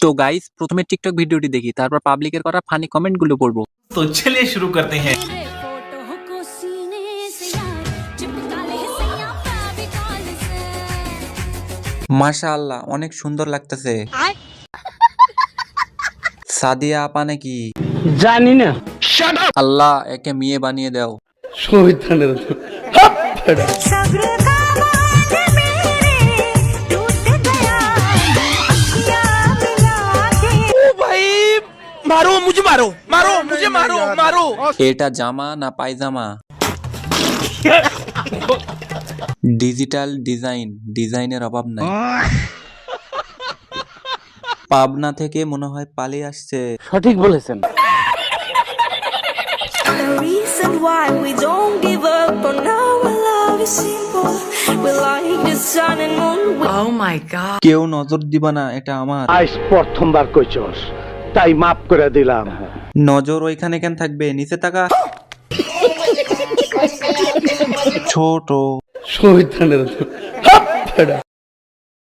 তো গাইস প্রথমে টিকটক ভিডিওটি দেখি, তারপর পাবলিকের করা ফানি কমেন্ট গুলো পড়বো। तो चलिए शुरू करते हैं। फोटो को सीने से यार चिपका ले सैया फेविकॉल से মাশাআল্লাহ, অনেক সুন্দর লাগতেছে। সাদিয়া আপা নাকি? জানি না। আল্লাহ একে মেয়ে বানিয়ে দাও। শহীদানের सब्र का बांध मेरे टूट गया या मिला के मारो मुझे, मारो मारो मुझे, मारो मारो। এটা জামা না পায়জামা? ডিজিটাল ডিজাইনের অভাব নাই। পাবনা থেকে মনে হয় পালিয়ে আসছে। সঠিক বলেছেন। The reason why we don't give up on our love is simple. We like the sun and moon. Oh my god. কেউ নজর দিবা না, এটা আমার। আজ প্রথমবার কইছস, তাই মাফ করে দিলাম। নজর ওইখানে কেন থাকবে, নিচে তাকা। ছোট শহীদানের